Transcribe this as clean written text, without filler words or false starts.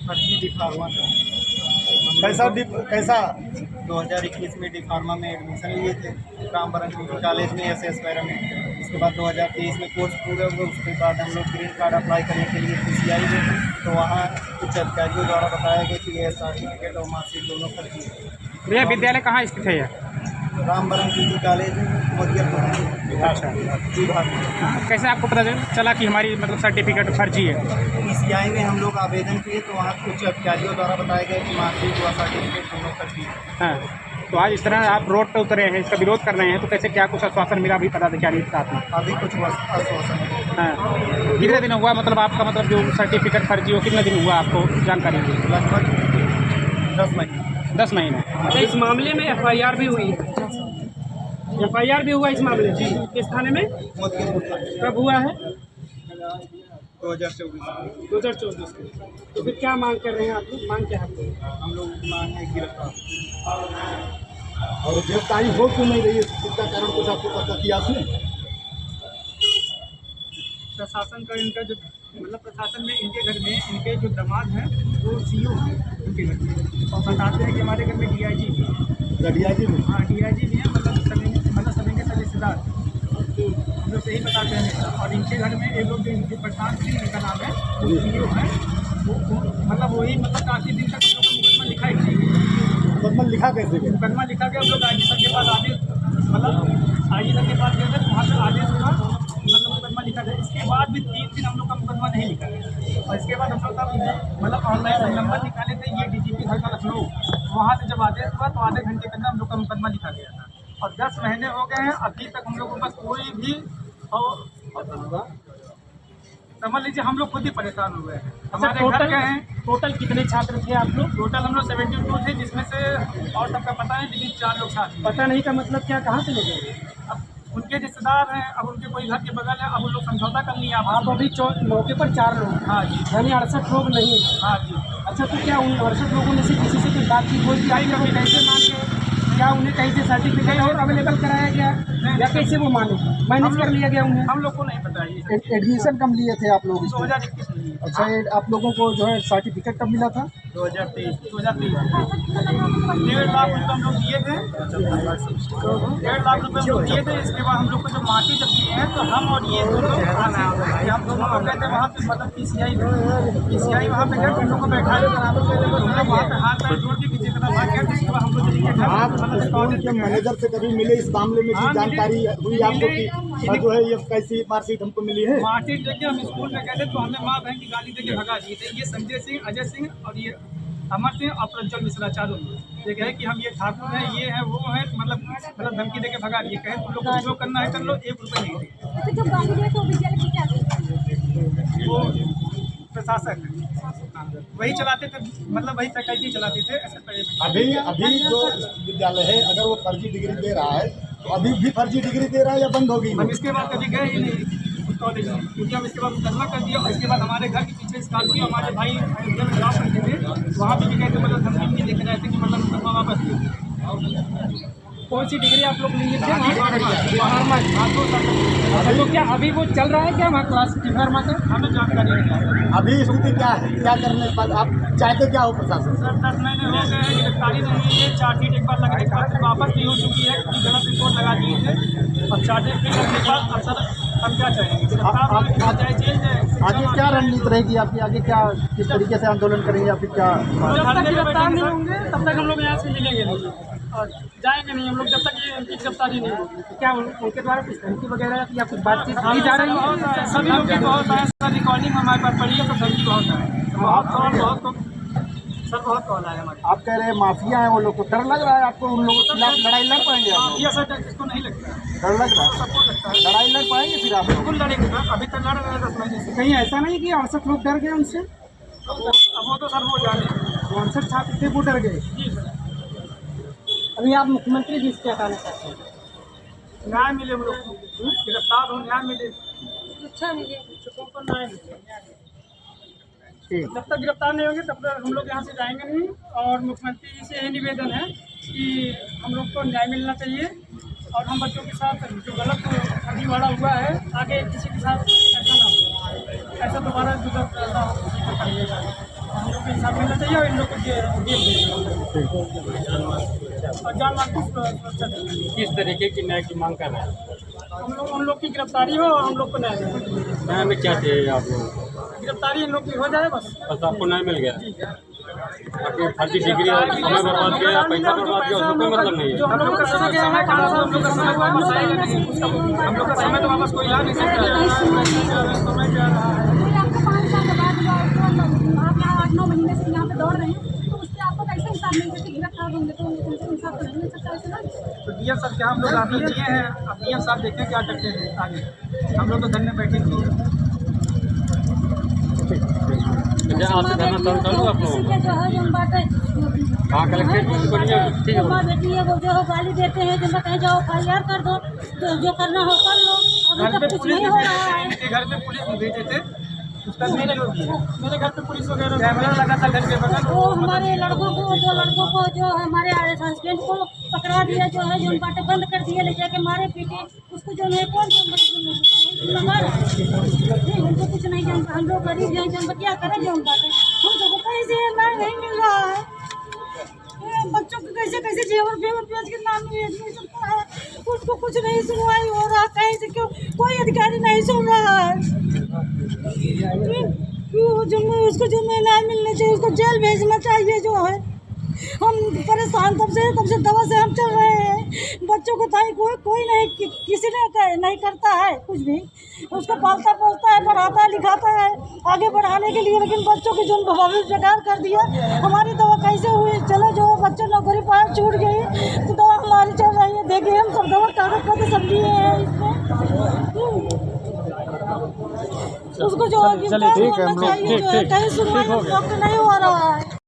फर्जी D pharma था। कैसा 2021 में डी फार्मा में एडमिशन लिए थे रामबरन कॉलेज में एस वगैरह में। उसके बाद 2023 में कोर्स पूरा हुआ। उसके बाद हम लोग ग्रीन कार्ड अप्लाई करने के लिए PCI गए, तो वहाँ कुछ अधिकारियों द्वारा बताया गया कि ये सर्टिफिकेट और मार्कशीट दोनों फर्जी है। भैया विद्यालय कहाँ स्थित है यह? रामबरन कॉलेज मोतियापुर। अच्छा, जी भाई। कैसे आपको पता चला कि हमारी मतलब सर्टिफिकेट फर्जी है? PCI में हम लोग आवेदन किए, तो वहाँ कुछ अधिकारियों द्वारा बताया गया कि मार्कशीट और सर्टिफिकेट दोनों फर्जी है। हाँ, तो आज इस तरह आप रोड पर उतरे हैं, इसका विरोध कर रहे हैं, तो कैसे क्या कुछ आश्वासन मिला अभी पदाधिकारी के साथ में? अभी कुछ आश्वासन है। हाँ, कितने दिन हुआ मतलब आपका मतलब जो सर्टिफिकेट फर्जी हो, कितने दिन हुआ आपको जानकारी? लगभग 10 महीने। 10 महीने। अच्छा, इस मामले में FIR भी हुई है? FIR भी हुआ इस मामले में? जी, किस थाने में? मोतियापुर। कब हुआ है? 2024। 2024 में। तो फिर क्या मांग कर रहे हैं आप लोग? मांग क्या है आपको? हम लोग मांग है गिरफ्तार। और गिरफ्तारी हो क्यों नहीं रही है, इसका कारण कुछ आपको पता किया आपने? प्रशासन का इनका जो मतलब प्रशासन में इनके घर में इनके जो दामाद हैं वो CO हैं उनके घर में, और बताते हैं कि हमारे घर में DIG भी है। DIG में? हाँ, DIG भी है, मतलब सभी के रिश्तेदार हम लोग से ही बताते हैं हमेशा। और इनके घर में एक लोग जो प्रशांत सिंह इनका नाम है, वो CO है, वो मतलब वही मतलब काफ़ी दिन तक हम लोग का मुकदमा लिखा ही नहीं। मुकदमा लिखा कैसे गया? मुकदमा लिखा गया, हम लोग IG सर के पास आदेश मतलब IG सर के पास गए थे, वहाँ पर आदेश हुआ, मतलब मुकदमा लिखा गया। इसके बाद भी 3 दिन हम लोग का मुकदमा नहीं लिखा गया। और इसके बाद हम लोग का मतलब ऑनलाइन नंबर निकाले थे, ये DGP घर का लखनऊ, वहाँ से जब आदेश हुआ तो आधे घंटे के अंदर हम लोग का मुकदमा लिखा गया था। और 10 महीने हो गए हैं, अभी तक हम लोग के पास कोई भी समझ लीजिए हम लोग खुद ही परेशान हुए हैं। हमारे घर गए हैं। टोटल कितने छात्र थे आप लोग? टोटल हम लोग 72 थे, जिसमें से और सबका पता है, लेकिन 4 लोग साथ में। पता नहीं का मतलब क्या, कहाँ से ले गए? अब उनके रिश्तेदार हैं, अब उनके कोई घर के बगल है, अब उन लोग समझौता कर लिया। आप अभी मौके पर 4 लोग? हाँ जी। यानी 68 लोग नहीं? हाँ जी। अच्छा, तो क्या उन 68 लोगों में से किसी से कोई बातचीत हुई? कैसे मान के क्या उन्हें कहीं से सर्टिफिकेट और अवेलेबल कराया गया, या कैसे वो माने मैनेज कर लिया गया उन्हें? हम लोग को नहीं पता ये। एडमिशन कब लिए थे आप लोग? 2021 में। अच्छा, आप लोगों को जो है सर्टिफिकेट कब मिला था? 2023 1.5 लाख रुपये हम लोग दिए थे। 1.5 लाख रुपये हम लोग दिए थे। इसके बाद हम लोग को जब मार्कशीट जब दिए हैं, तो हम और ये दोनों हम दोनों लोग गए थे वहाँ पे, मतलब PCI वहाँ पे गए, हम लोग को बैठा हम लोग वहाँ पे हाथ पैर जोड़ के किसी तरह भाग गए। इसके बाद हम लोग चले गए। आप स्कूल के मैनेजर से कभी मिले इस मामले में? हाँ, जानकारी हुई आपको कि जो है ये कैसी मार्कशीट हमको मिली है? मार्कशीट देके हम स्कूल में गए थे, तो हमें माँ बहन की गाली देके भगा दिए थे। ये संजय सिंह, अजय सिंह और ये अमर सिंह और प्रज्वल मिश्रा, चारों लोग ये कहे कि हम ये ठाकुर हैं, ये हैं, वो हैं, मतलब धमकी देके भगा दिए। कहे तुम लोग को जो करना है कर लो, 1 रुपये नहीं दिए। वो प्रशासक वही चलाते थे, मतलब वही फैकल्टी चलाते थे। अभी जो विद्यालय है, अगर वो फर्जी डिग्री दे रहा है, तो अभी भी फर्जी डिग्री दे रहा है या बंद होगी? हम इसके बाद कभी गए ही नहीं कॉलेज में, क्योंकि हम इसके बाद मुकदमा कर दिया। और इसके बाद हमारे घर के पीछे स्कॉर्पियो, हमारे भाई अयोध्या में जॉब करते थे, वहाँ भी गए थे, मतलब धमकी देख रहे थे कि मतलब मुकदमा वापस लीजिए। कौन सी डिग्री आप लोग लिए थे? अच्छा, तो क्या अभी वो चल रहा है क्या वहाँ क्लास फार्मा का? हमें जानकारी नहीं है। अभी स्थिति क्या है? क्या करने के बाद आप चाहते क्या हो प्रशासन? सर 10 महीने हो गए हैं, गिरफ्तारी नहीं हुई है। चार्जशीट एक बार लगने के बाद वापस भी हो चुकी है, क्योंकि गलत रिपोर्ट लगा दिए थे। और चार्जशीट लगने के बाद अब सर हम क्या चाहेंगे? गिरफ्तार जाए, जेल जाए। आगे क्या रणनीति रहेगी आपकी? आगे क्या किस तरीके से आंदोलन करेंगे या फिर क्या? जब तक गिरफ्तार नहीं होंगे तब तक हम लोग यहाँ से मिलेंगे नहीं और जाएंगे नहीं हम लोग, जब तक ये उनकी गिरफ्तारी नहीं होगी। क्या उनके द्वारा कुछ धमकी वगैरह या कुछ बातचीत की जा रही है? सभी लोग की बहुत है सर, रिकॉर्डिंग हमारे पास पड़ी है, तो धमकी बहुत है, बहुत कॉल आया हमारे। आप कह रहे हैं माफिया है वो लोग, को डर लग रहा है आपको? उन लोगों के खिलाफ लड़ाई लड़ पाएंगे आप? माफिया सर किसको नहीं लगता है, डर लग रहा है? सबको लगता है। लड़ाई लड़ पाएंगे फिर आप? बिल्कुल लड़ेंगे सर, अभी तक लड़ रहे हैं 10 महीने से। कहीं ऐसा नहीं कि 68 लोग डर गए उनसे? अब वो तो सर वो जाने। 68 छात्र थे, वो डर गए। जी सर। अभी आप मुख्यमंत्री जी से क्या कहना चाहते हैं? न्याय मिले हम लोग को, गिरफ्तार हो, न्याय मिले। अच्छा मिले, शिक्षकों को न्याय मिले। जब तक गिरफ्तार नहीं होंगे तब तक हम लोग यहाँ से जाएंगे नहीं। और मुख्यमंत्री जी से यही निवेदन है कि हम लोग को न्याय मिलना चाहिए, और हम बच्चों के साथ जो गलत फर्जीवाड़ा हुआ है, आगे किसी के साथ ऐसा ना हो, ऐसा दोबारा लोग को इंसाफ मिलना चाहिए और इन लोग को जेल और जान माल की सुरक्षा चाहिए। किस तरीके की न्याय की मांग कर रहे हैं? हम लोग उन लोग की गिरफ्तारी हो और हम लोग को न्याय मिले। न्याय में क्या चाहिए आप लोगों को? गिरफ्तारी इन लोग की हो जाए बस। बस आपको न्याय मिल गया? आपकी फर्जी डिग्री और समय बर्बाद किया या पैसा बर्बाद किया उसको कोई मतलब नहीं है। जो हम लोग का समय गया है, हम लोग का समय वापस आएगा नहीं, हम लोग का समय तो वापस कोई ला नहीं सकता है। समय जा रहा है। आपको 5 साल के बाद हुआ, उसको आप यहाँ 8-9 महीने से यहाँ पे दौड़ रहे हैं, तो उससे आपको कैसे हिसाब मिल सकता है? गिरफ्तार होंगे तो उनसे इंसाफ तो नहीं मिल सकता है ना। तो डीएम साहब क्या हम लोग अभी दिए हैं, अब डीएम साहब देखें क्या करते हैं आगे। हम लोग तो धरने बैठे हुए हैं। अच्छा आपसे धरना चालू आप लोगों किसी के जो है जो बात है हाँ कलेक्ट्रेट ठीक है। माँ बेटी है वो जो है गाली देते हैं, जो कहीं जाओ FIR कर दो, जो करना हो कर लो। अभी घर तक पे कुछ पुलिस नहीं हो रहा है। इनके घर पे पुलिस भेजे थे, उसका मेरे घर पे पुलिस वगैरह कैमरा लगा था घर के बगल। वो हमारे लड़कों को, 2 लड़कों को जो हमारे हस्बैंड को पकड़ा दिया, जो है जो बातें बंद कर दिए, ले जाके मारे पीटे उसको, जो है कौन लगा रहा है? हमको कुछ नहीं जानता, हम लोग गरीब हैं, जो क्या करें जो बातें हमको कैसे नहीं मिल रहा है। बच्चों को कैसे कैसे जेवर फेवर पेज के नाम में सकता है, उसको कुछ नहीं सुनवाई हो रहा, कहीं से क्यों कोई अधिकारी नहीं सुन रहा है। उसको जो न्याय मिलना चाहिए, उसको जेल भेजना चाहिए। जो है हम परेशान तब से दवा से हम चल रहे हैं। बच्चों को ताई कोई नहीं, किसी ने नहीं करता है कुछ भी। उसको पालता पोसता है, पढ़ाता है, लिखाता है आगे बढ़ाने के लिए, लेकिन बच्चों की जो भविष्य बेकार कर दिया। हमारी दवा कैसे हुई? चलो जो बच्चे नौकरी पार छूट गई तो दवा हमारी चल रही है। देखिए हम सब दवा कागज पत्र सब लिए हैं इसमें। उसको जो गिरफ्तार होना चाहिए, जो है कहीं सुनवाई नहीं हो रहा है।